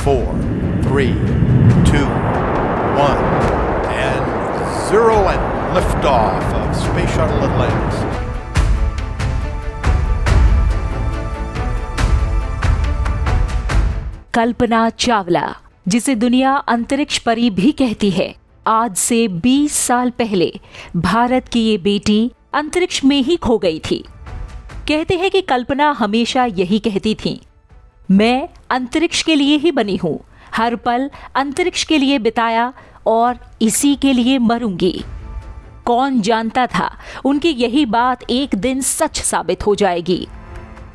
4, 3, 2, 1, and 0, and liftoff of Space Shuttle Atlantis. Kalpana Chawla, जिसे दुनिया अंतरिक्ष परी भी कहती है, आज से 20 साल पहले भारत की ये बेटी अंतरिक्ष में ही खो गई थी। कहते हैं कि कल्पना हमेशा यही कहती थी, मैं अंतरिक्ष के लिए ही बनी हूँ, हर पल अंतरिक्ष के लिए बिताया और इसी के लिए मरूंगी। कौन जानता था उनकी यही बात एक दिन सच साबित हो जाएगी।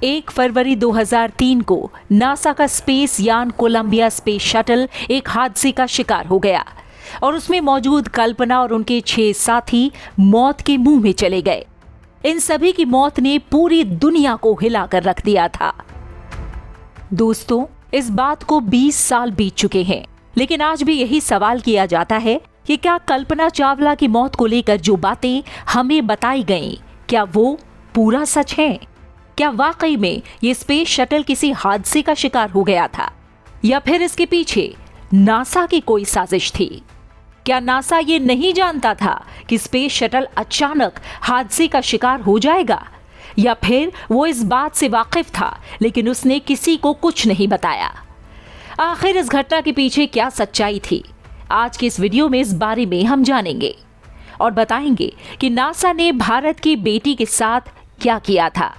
1 फरवरी 2003 को नासा का स्पेस यान कोलंबिया स्पेस शटल एक हादसे का शिकार हो गया और उसमें मौजूद कल्पना और उनके 6 साथी मौत के मुंह में चले गए। इन सभी की मौत ने पूरी दुनिया को हिलाकर रख दिया था। दोस्तों, इस बात को 20 साल बीत चुके हैं, लेकिन आज भी यही सवाल किया जाता है कि क्या कल्पना चावला की मौत को लेकर जो बातें हमें बताई गईं, क्या वो पूरा सच है? क्या वाकई में ये स्पेस शटल किसी हादसे का शिकार हो गया था, या फिर इसके पीछे नासा की कोई साजिश थी? क्या नासा ये नहीं जानता था कि स्पेस शटल अचानक हादसे का शिकार हो जाएगा, या फिर वो इस बात से वाकिफ था लेकिन उसने किसी को कुछ नहीं बताया? आखिर इस घटना के पीछे क्या सच्चाई थी? आज के इस वीडियो में इस बारे में हम जानेंगे और बताएंगे कि नासा ने भारत की बेटी के साथ क्या किया था।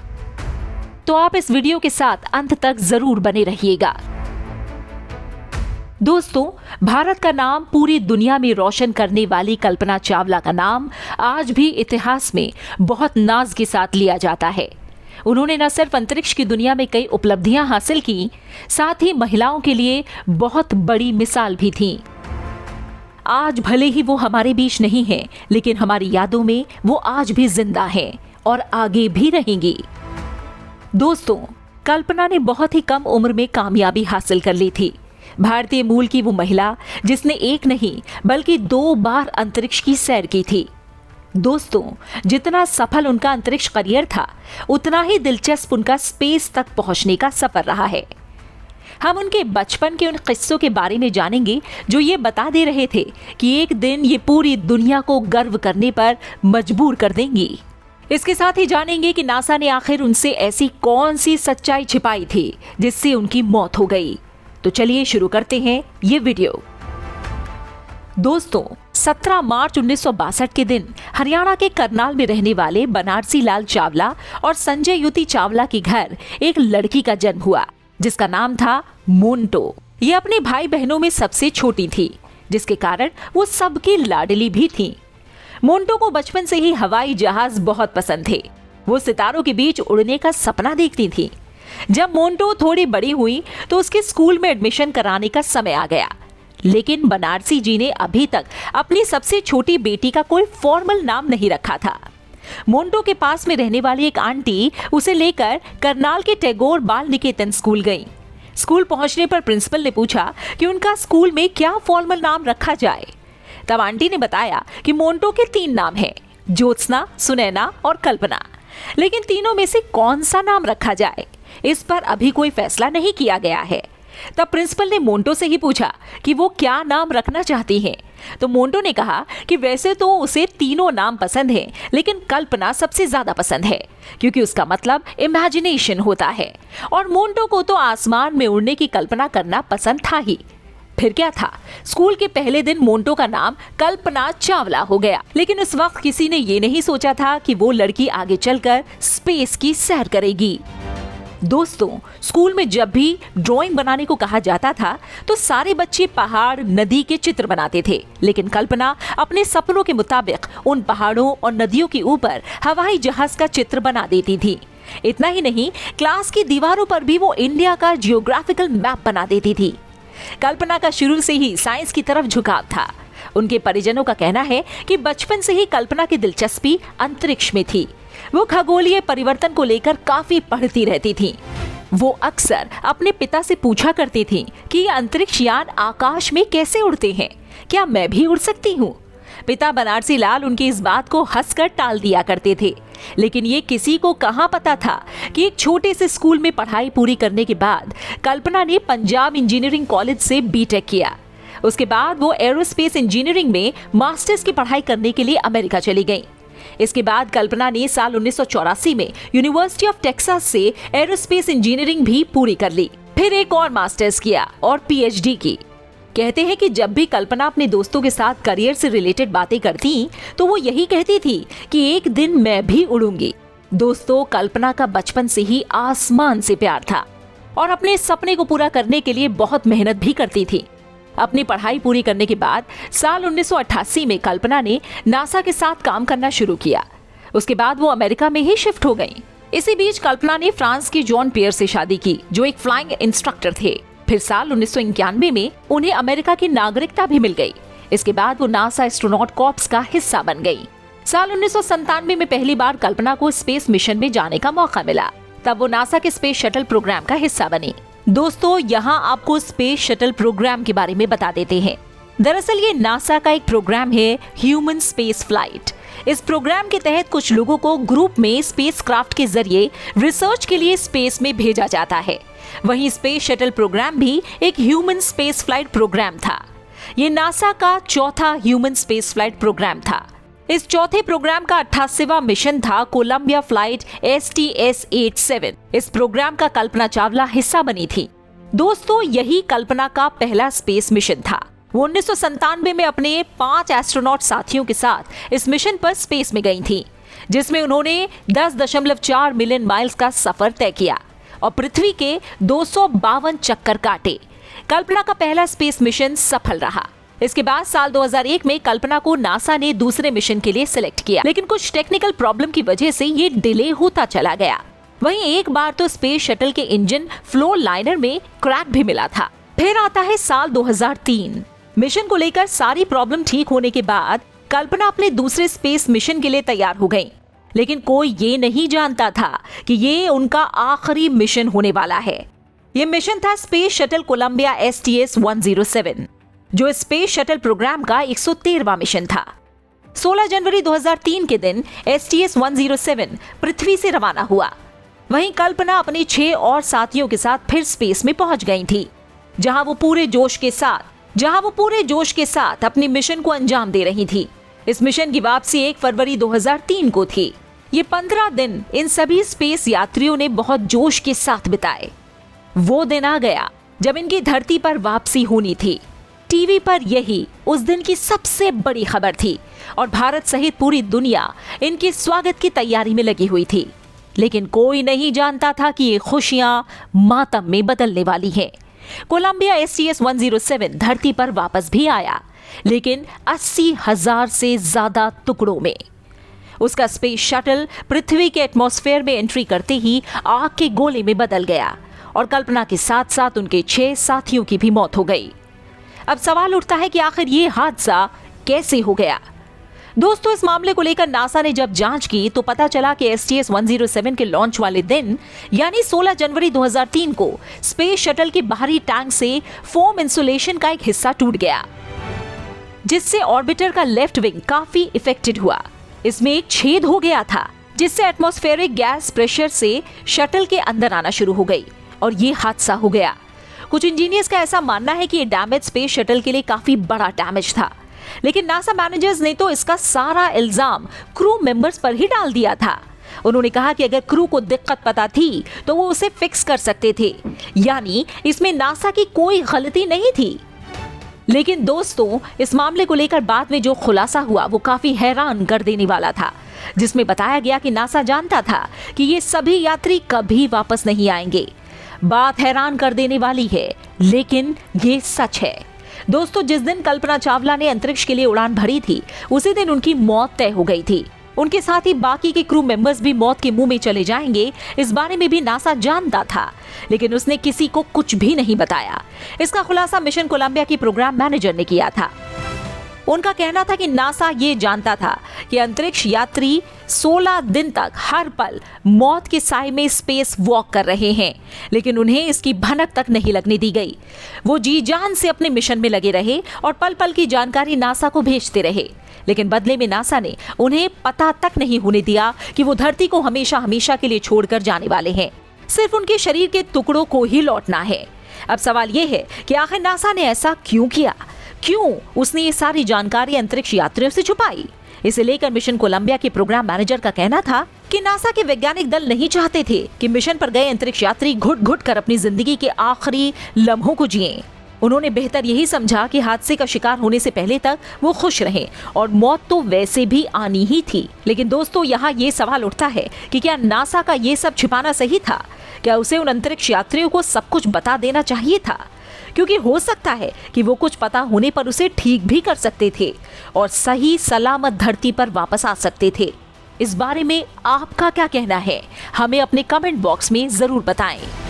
तो आप इस वीडियो के साथ अंत तक जरूर बने रहिएगा। दोस्तों, भारत का नाम पूरी दुनिया में रोशन करने वाली कल्पना चावला का नाम आज भी इतिहास में बहुत नाज के साथ लिया जाता है। उन्होंने न सिर्फ अंतरिक्ष की दुनिया में कई उपलब्धियां हासिल की, साथ ही महिलाओं के लिए बहुत बड़ी मिसाल भी थी। आज भले ही वो हमारे बीच नहीं है, लेकिन हमारी यादों में वो आज भी जिंदा है और आगे भी रहेंगी। दोस्तों, कल्पना ने बहुत ही कम उम्र में कामयाबी हासिल कर ली थी। भारतीय मूल की वो महिला जिसने एक नहीं बल्कि 2 बार अंतरिक्ष की सैर की थी। दोस्तों, जितना सफल उनका अंतरिक्ष करियर था, उतना ही दिलचस्प उनका स्पेस तक पहुंचने का सफर रहा है। हम उनके बचपन के उन किस्सों के बारे में जानेंगे जो ये बता दे रहे थे कि एक दिन ये पूरी दुनिया को गर्व करने पर मजबूर कर देंगी। इसके साथ ही जानेंगे कि नासा ने आखिर उनसे ऐसी कौन सी सच्चाई छिपाई थी जिससे उनकी मौत हो गई। तो चलिए शुरू करते हैं ये वीडियो। दोस्तों, 17 मार्च 1962 के दिन हरियाणा के करनाल में रहने वाले बनारसी लाल चावला और संजय युति चावला के घर एक लड़की का जन्म हुआ जिसका नाम था मोन्टो। ये अपने भाई बहनों में सबसे छोटी थी, जिसके कारण वो सबकी लाडली भी थी। मोन्टो को बचपन से ही हवाई जहाज बहुत पसंद थे। वो सितारों के बीच उड़ने का सपना देखती थी। जब मोन्टो थोड़ी बड़ी हुई तो उसके स्कूल में एडमिशन कराने का समय आ गया, लेकिन बनारसी जी ने अभी तक अपनी सबसे छोटी बेटी का कोई फॉर्मल नाम नहीं रखा था। मोन्टो के पास में रहने वाली एक आंटी उसे लेकर करनाल के टैगोर बाल निकेतन स्कूल गई। स्कूल पहुंचने पर प्रिंसिपल ने पूछा कि उनका स्कूल में क्या फॉर्मल नाम रखा जाए। तब आंटी ने बताया कि मोन्टो के 3 नाम हैं, ज्योत्सना, सुनैना और कल्पना, लेकिन तीनों में से कौन सा नाम रखा जाए, इस पर अभी कोई फैसला नहीं किया गया है। तब प्रिंसिपल ने मोन्टो से ही पूछा कि वो क्या नाम रखना चाहती हैं। तो मोन्टो ने कहा कि वैसे तो उसे तीनों नाम पसंद हैं, लेकिन कल्पना सबसे ज्यादा पसंद है क्योंकि उसका मतलब इमेजिनेशन होता है, और मोन्टो को तो आसमान में उड़ने की कल्पना करना पसंद था ही। फिर क्या था, स्कूल के पहले दिन मोन्टो का नाम कल्पना चावला हो गया। लेकिन उस वक्त किसी ने ये नहीं सोचा था कि वो लड़की आगे चलकर स्पेस की सैर करेगी। दोस्तों, स्कूल में जब भी ड्राइंग बनाने को कहा जाता था तो सारे बच्चे पहाड़, नदी के चित्र बनाते थे, लेकिन कल्पना अपने सपनों के मुताबिक उन पहाड़ों और नदियों के ऊपर हवाई जहाज का चित्र बना देती थी। इतना ही नहीं, क्लास की दीवारों पर भी वो इंडिया का जियोग्राफिकल मैप बना देती थी। कल्पना का शुरू से ही साइंस की तरफ झुकाव था। उनके परिजनों का कहना है कि बचपन से ही कल्पना की दिलचस्पी अंतरिक्ष में थी। वो खगोलीय परिवर्तन को लेकर काफी पढ़ती रहती थी। वो अक्सर अपने पिता से पूछा करती थी कि ये अंतरिक्ष यान आकाश में कैसे उड़ते हैं, क्या मैं भी उड़ सकती हूँ? पिता बनारसी लाल उनकी इस बात को हंसकर टाल दिया करते थे, लेकिन ये किसी को कहां पता था कि एक छोटे से स्कूल में पढ़ाई पूरी करने के बाद कल्पना ने पंजाब इंजीनियरिंग कॉलेज से बीटेक किया। उसके बाद वो एरोस्पेस इंजीनियरिंग में मास्टर्स की पढ़ाई करने के लिए अमेरिका चली गई। इसके बाद कल्पना ने साल 1984 में यूनिवर्सिटी ऑफ टेक्सास से एरोस्पेस इंजीनियरिंग भी पूरी कर ली। फिर एक और मास्टर्स किया और पीएचडी की। कहते हैं कि जब भी कल्पना अपने दोस्तों के साथ करियर से रिलेटेड बातें करती तो वो यही कहती थी कि एक दिन मैं भी उड़ूंगी। दोस्तों, कल्पना का बचपन से ही आसमान से प्यार था और अपने सपने को पूरा करने के लिए बहुत मेहनत भी करती थी। अपनी पढ़ाई पूरी करने के बाद साल 1988 में कल्पना ने नासा के साथ काम करना शुरू किया। उसके बाद वो अमेरिका में ही शिफ्ट हो गई। इसी बीच कल्पना ने फ्रांस के जॉन पियर से शादी की, जो एक फ्लाइंग इंस्ट्रक्टर थे। फिर साल 1991 में उन्हें अमेरिका की नागरिकता भी मिल गई। इसके बाद वो नासा एस्ट्रोनॉट कॉर्प्स का हिस्सा बन गई। साल 1997 में पहली बार कल्पना को स्पेस मिशन में जाने का मौका मिला। तब वो नासा के स्पेस शटल प्रोग्राम का हिस्सा बनी। दोस्तों, यहाँ आपको स्पेस शटल प्रोग्राम के बारे में बता देते हैं। दरअसल ये नासा का एक प्रोग्राम है, ह्यूमन स्पेस फ्लाइट। इस प्रोग्राम के तहत कुछ लोगों को ग्रुप में स्पेसक्राफ्ट के जरिए रिसर्च के लिए स्पेस में भेजा जाता है। वहीं स्पेस शटल प्रोग्राम भी एक ह्यूमन स्पेस फ्लाइट प्रोग्राम था। ये नासा का चौथा ह्यूमन स्पेस फ्लाइट प्रोग्राम था। इस चौथे प्रोग्राम का 88वां मिशन था कोलंबिया फ्लाइट STS-87। इस प्रोग्राम का कल्पना चावला हिस्सा बनी थी। दोस्तों, यही कल्पना का पहला स्पेस मिशन था। वो 1997 में अपने 5 एस्ट्रोनॉट साथियों के साथ इस मिशन पर स्पेस में गई थी, जिसमें उन्होंने 10.4 मिलियन माइल्स का सफर तय किया और पृथ्वी के 252 चक्कर काटे। कल्पना का पहला स्पेस मिशन सफल रहा। इसके बाद साल 2001 में कल्पना को नासा ने दूसरे मिशन के लिए सिलेक्ट किया, लेकिन कुछ टेक्निकल प्रॉब्लम की वजह से ये डिले होता चला गया। वहीं एक बार तो स्पेस शटल के इंजन फ्लोर लाइनर में क्रैक भी मिला था। फिर आता है साल 2003। मिशन को लेकर सारी प्रॉब्लम ठीक होने के बाद कल्पना अपने दूसरे स्पेस मिशन के लिए तैयार हो गई, लेकिन कोई ये नहीं जानता था कि ये उनका आखिरी मिशन होने वाला है। ये मिशन था स्पेस शटल कोलंबिया STS-107, जो स्पेस शटल प्रोग्राम का 113वां मिशन था। 16 जनवरी 2003 के दिन STS-107 पृथ्वी से रवाना हुआ। वहीं कल्पना अपने 6 और साथियों के साथ फिर स्पेस में पहुंच गई थी, जहां वो पूरे जोश के साथ अपने मिशन को अंजाम दे रही थी। इस मिशन की वापसी 1 फरवरी 2003 को थी। ये 15 दिन इन सभी स्पेस यात्रियों ने बहुत जोश के साथ बिताए। वो दिन आ गया जब इनकी धरती पर वापसी होनी थी। टीवी पर यही उस दिन की सबसे बड़ी खबर थी और भारत सहित पूरी दुनिया इनके स्वागत की तैयारी में लगी हुई थी। लेकिन कोई नहीं जानता था कि ये खुशियां मातम में बदलने वाली हैं। कोलंबिया STS-107 धरती पर वापस भी आया, लेकिन 80,000 से ज्यादा टुकड़ों में। उसका स्पेस शटल पृथ्वी के एटमॉस्फेयर में एंट्री करते ही आग के गोले में बदल गया और कल्पना के साथ साथ उनके 6 साथियों की भी मौत हो गई। अब सवाल उठता है कि आखिर ये हादसा कैसे हो गया। दोस्तों, इस मामले को लेकर नासा ने जब जांच की तो पता चला कि STS-107 के लॉन्च वाले दिन यानी 16 जनवरी 2003 को स्पेस शटल के बाहरी टैंक से फोम इंसुलेशन का एक हिस्सा टूट गया, जिससे ऑर्बिटर का लेफ्ट विंग काफी इफेक्टेड हुआ। इसमें एक छेद हो गया था, जिससे एटमॉस्फेरिक गैस प्रेशर से शटल के अंदर आना शुरू हो गई और ये हादसा हो गया। कुछ इंजीनियर्स का ऐसा मानना है कि ये डैमेज स्पेस शटल के लिए काफी बड़ा डैमेज था, लेकिन नासा मैनेजर्स ने तो इसका सारा इल्जाम क्रू मेंबर्स पर ही डाल दिया था। उन्होंने कहा कि अगर क्रू को दिक्कत पता थी तो वो उसे फिक्स कर सकते थे, यानी इसमें नासा की कोई गलती नहीं थी। लेकिन दोस्तों, इस मामले को लेकर बाद में जो खुलासा हुआ वो काफी हैरान कर देने वाला था, जिसमें बताया गया कि नासा जानता था कि ये सभी यात्री कभी वापस नहीं आएंगे। बात हैरान कर देने वाली है, लेकिन ये सच है। दोस्तों, जिस दिन कल्पना चावला ने अंतरिक्ष के लिए उड़ान भरी थी, उसी दिन उनकी मौत तय हो गई थी। उनके साथ ही बाकी के क्रू मेंबर्स भी मौत के मुंह में चले जाएंगे, इस बारे में भी नासा जानता था, लेकिन उसने किसी को कुछ भी नहीं बताया। इसका खुलासा मिशन कोलंबिया की प्रोग्राम मैनेजर ने किया था। उनका कहना था कि नासा ये जानता था कि अंतरिक्ष यात्री 16 दिन तक हर पल मौत के साए में स्पेस वॉक कर रहे हैं, लेकिन उन्हें इसकी भनक तक नहीं लगने दी गई। वो जी जान से अपने मिशन में लगे रहे और पल पल की जानकारी नासा को भेजते रहे, लेकिन बदले में नासा ने उन्हें पता तक नहीं होने दिया कि वो धरती को हमेशा हमेशा के लिए छोड़कर जाने वाले हैं। सिर्फ उनके शरीर के टुकड़ों को ही लौटना है। अब सवाल ये है कि आखिर नासा ने ऐसा क्यों किया? क्यों उसने ये सारी जानकारी अंतरिक्ष यात्रियों से छुपाई? इसे लेकर मिशन कोलंबिया के प्रोग्राम मैनेजर का कहना था कि नासा के वैज्ञानिक दल नहीं चाहते थे कि मिशन पर गए अंतरिक्ष यात्री घुट घुट कर अपनी जिंदगी के आखिरी लम्हों को जिएं। उन्होंने बेहतर यही समझा कि हादसे का शिकार होने से पहले तक वो खुश रहें, और मौत तो वैसे भी आनी ही थी। लेकिन दोस्तों, यहाँ ये सवाल उठता है कि क्या नासा का ये सब छिपाना सही था? क्या उसे उन अंतरिक्ष यात्रियों को सब कुछ बता देना चाहिए था? क्योंकि हो सकता है कि वो कुछ पता होने पर उसे ठीक भी कर सकते थे और सही सलामत धरती पर वापस आ सकते थे। इस बारे में आपका क्या कहना है? हमें अपने कमेंट बॉक्स में जरूर बताएं।